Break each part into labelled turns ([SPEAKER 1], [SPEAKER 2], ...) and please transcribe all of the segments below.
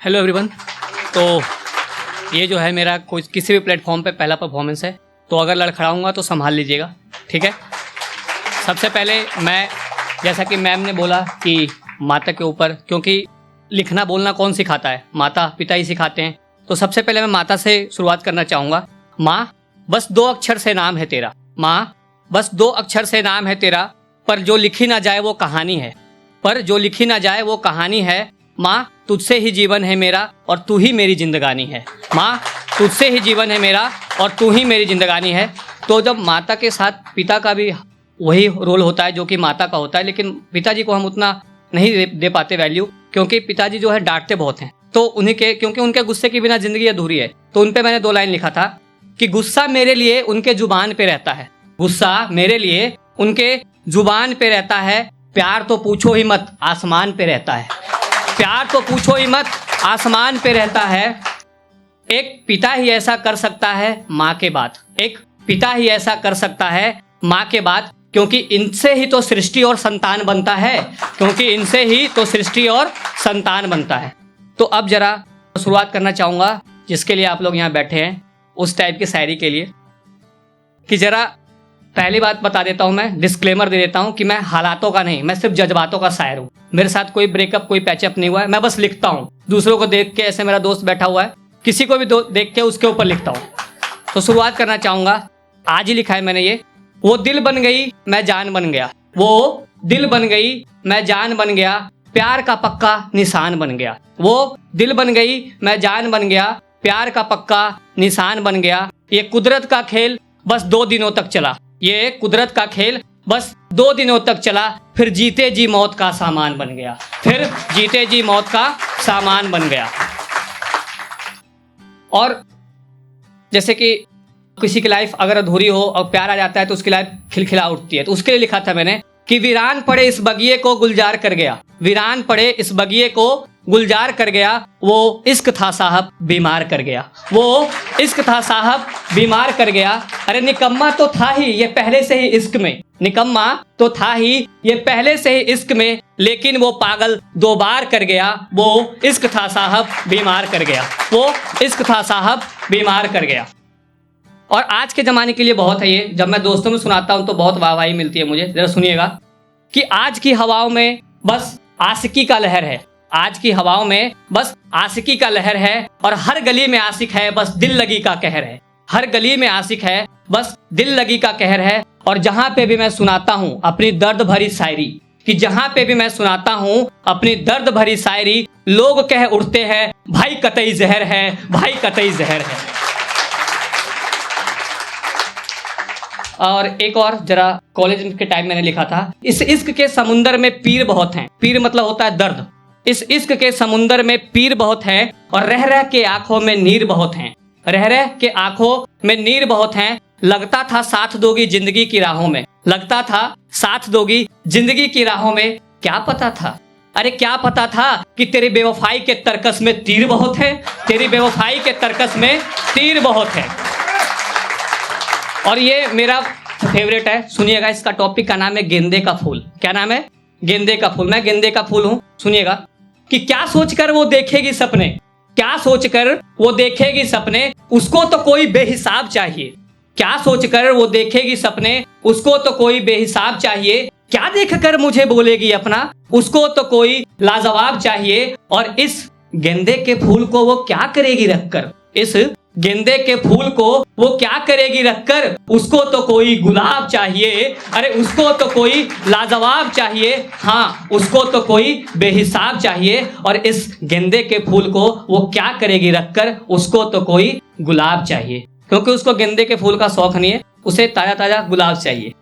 [SPEAKER 1] Hello everyone. तो ये जो है मेरा कोई किसी भी प्लेटफॉर्म पे पहला परफॉर्मेंस है, तो अगर लड़खड़ाऊँगा तो संभाल लीजिएगा, ठीक है। सबसे पहले मैं, जैसा कि मैम ने बोला कि माता के ऊपर, क्योंकि लिखना बोलना कौन सिखाता है, माता पिता ही सिखाते हैं, तो सबसे पहले मैं माता से शुरुआत करना चाहूँगा। माँ, बस 2 अक्षर से नाम है तेरा। माँ, बस 2 अक्षर से नाम है तेरा, पर जो लिखी ना जाए वो कहानी है, पर जो लिखी ना जाए वो कहानी है। माँ, तुझसे ही जीवन है मेरा और तू ही मेरी जिंदगानी है। माँ, तुझसे ही जीवन है मेरा और तू ही मेरी जिंदगानी है। तो जब माता के साथ पिता का भी वही रोल होता है जो कि माता का होता है, लेकिन पिताजी को हम उतना नहीं दे पाते वैल्यू, क्योंकि पिताजी जो है डांटते बहुत हैं। तो उन्हीं के, क्योंकि उनके गुस्से के बिना जिंदगी अधूरी है, तो उन पे मैंने 2 लाइन लिखा था कि गुस्सा मेरे लिए उनके जुबान पे रहता है, गुस्सा मेरे लिए उनके जुबान पे रहता है, प्यार तो पूछो ही मत आसमान पे रहता है, प्यार तो पूछो ही मत आसमान पे रहता है। एक पिता ही ऐसा कर सकता है माँ के बाद, एक पिता ही ऐसा कर सकता है माँ के बाद, क्योंकि इनसे ही तो सृष्टि और संतान बनता है, क्योंकि इनसे ही तो सृष्टि और संतान बनता है। तो अब जरा शुरुआत करना चाहूँगा, जिसके लिए आप लोग यहाँ बैठे हैं, उस टाइप की शायरी के लिए, कि जरा पहली बात बता देता हूँ, मैं डिस्क्लेमर दे देता हूँ कि मैं हालातों का नहीं, मैं सिर्फ जज्बातों का शायर हूँ। मेरे साथ कोई ब्रेकअप कोई पैचअप नहीं हुआ है, मैं बस लिखता हूँ दूसरों को देख के। ऐसे मेरा दोस्त बैठा हुआ है, किसी को भी देख के उसके ऊपर लिखता हूँ। तो शुरुआत करना चाहूँगा, आज ही लिखा है मैंने ये। वो दिल बन गई मैं जान बन गया, वो दिल बन गई मैं जान बन गया, प्यार का पक्का निशान बन गया। वो दिल बन गई मैं जान बन गया, प्यार का पक्का निशान बन गया। ये कुदरत का खेल बस 2 दिनों तक चला, ये कुदरत का खेल बस 2 दिनों तक चला, फिर जीते जी मौत का सामान बन गया, फिर जीते जी मौत का सामान बन गया। और जैसे कि किसी की लाइफ अगर अधूरी हो और प्यार आ जाता है तो उसकी लाइफ खिलखिला उठती है, तो उसके लिए लिखा था मैंने कि वीरान पड़े इस बगिए को गुलजार कर गया, वीरान पड़े इस बगिए को गुलजार कर गया, वो इश्क था साहब बीमार कर गया, वो इश्क था साहब बीमार कर गया। अरे निकम्मा तो था ही ये पहले से ही इश्क में, निकम्मा तो था ही ये पहले से ही इश्क में, लेकिन वो पागल 2 बार कर गया, वो इश्क था साहब बीमार कर गया, वो इश्क था साहब बीमार कर गया। और आज के ज़माने के लिए बहुत है ये, जब मैं दोस्तों में सुनाता हूँ तो बहुत वाहवाही मिलती है मुझे। जरा सुनिएगा कि आज की हवाओं में बस आशिकी का लहर है, आज की हवाओं में बस आशिकी का लहर है, और हर गली में आशिक है बस दिल लगी का कहर है, हर गली में आशिक है बस दिल लगी का कहर है। और जहाँ पे भी मैं सुनाता हूँ अपनी दर्द भरी शायरी, कि जहाँ पे भी मैं सुनाता हूँ अपनी दर्द भरी शायरी, लोग कह उठते हैं भाई कतई जहर है, भाई कतई जहर है। और एक और जरा कॉलेज के टाइम मैंने लिखा था, इस इश्क के समुंदर में पीर बहुत हैं, पीर मतलब होता है दर्द, इस इश्क के समुंदर में पीर बहुत हैं, और रह रह के आंखों में नीर बहुत हैं, रह रह के आंखों में नीर बहुत हैं। लगता था साथ दोगी जिंदगी की राहों में, लगता था साथ दोगी जिंदगी की राहों में, क्या पता था, अरे क्या पता था कि तेरी बेवफाई के तरकस में तीर बहुत है, तेरी बेवफाई के तरकस में तीर बहुत है। और ये मेरा फेवरेट है, सुनिएगा, इसका टॉपिक का नाम है गेंदे का फूल। क्या नाम है? गेंदे का फूल। मैं गेंदे का फूल हूं, सुनिएगा कि क्या सोचकर वो देखेगी सपने, क्या सोचकर वो देखेगी सपने, उसको तो कोई बेहिसाब चाहिए, क्या सोचकर वो देखेगी सपने, उसको तो कोई बेहिसाब चाहिए, क्या देखकर मुझे बोलेगी अपना, उसको तो कोई लाजवाब चाहिए। और इस गेंदे के फूल को वो क्या करेगी रखकर, इस गेंदे के फूल को वो क्या करेगी रखकर, उसको तो कोई गुलाब चाहिए, अरे उसको तो कोई लाजवाब चाहिए, हाँ उसको तो कोई बेहिसाब चाहिए। और इस गेंदे के फूल को वो क्या करेगी रखकर, उसको तो कोई गुलाब चाहिए, क्योंकि उसको गेंदे के फूल का शौक नहीं है, उसे ताजा ताजा गुलाब चाहिए।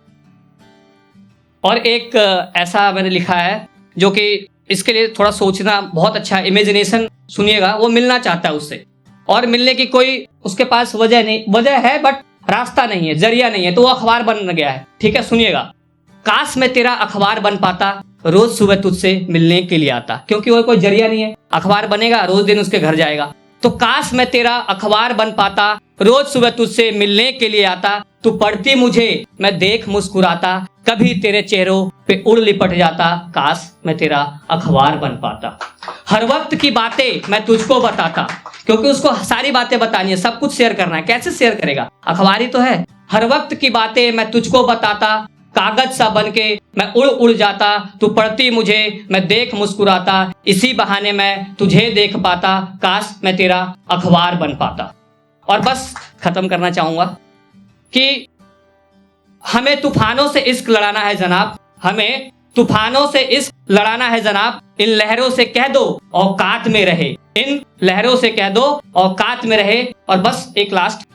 [SPEAKER 1] और एक ऐसा मैंने लिखा है जो कि इसके लिए थोड़ा सोचना बहुत अच्छा, इमेजिनेशन सुनिएगा, वो मिलना चाहता है उससे, और मिलने की कोई उसके पास वजह नहीं, वजह है बट रास्ता नहीं है, जरिया नहीं है, तो वो अखबार बन गया है। ठीक है, सुनिएगा, काश मैं तेरा अखबार बन पाता, रोज सुबह तुझसे मिलने के लिए आता, क्योंकि वो कोई जरिया नहीं है, अखबार बनेगा रोज दिन उसके घर जाएगा। तो काश मैं तेरा अखबार बन पाता, रोज सुबह तुझसे मिलने के लिए आता, तू पढ़ती मुझे मैं देख मुस्कुराता, कभी तेरे चेहरों पे उड़ लिपट जाता, काश मैं तेरा अखबार बन पाता। हर वक्त की बातें मैं तुझको बताता, क्योंकि उसको सारी बातें बतानी है, सब कुछ शेयर करना है। कैसे शेयर करेगा, अखबार ही तो है। हर वक्त की बातें मैं तुझको बताता, कागज सा बनके मैं उड़ उड़ जाता, तू पढ़ती मुझे मैं देख मुस्कुराता, इसी बहाने मैं तुझे देख पाता, काश मैं तेरा अखबार बन पाता। और बस खत्म करना चाहूंगा कि हमें तूफानों से इश्क लड़ाना है जनाब, हमें तूफानों से इश्क लड़ाना है जनाब, इन लहरों से कह दो औकात में रहे, इन लहरों से कह दो औकात में रहे। और बस एक लास्ट,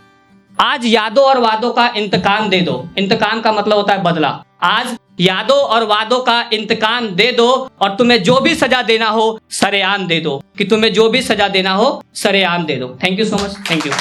[SPEAKER 1] आज यादों और वादों का इंतकाम दे दो। इंतकाम का मतलब होता है बदला। आज यादों और वादों का इंतकाम दे दो, और तुम्हें जो भी सजा देना हो सरेआम दे दो, कि तुम्हें जो भी सजा देना हो सरेआम दे दो। Thank you so much, thank you.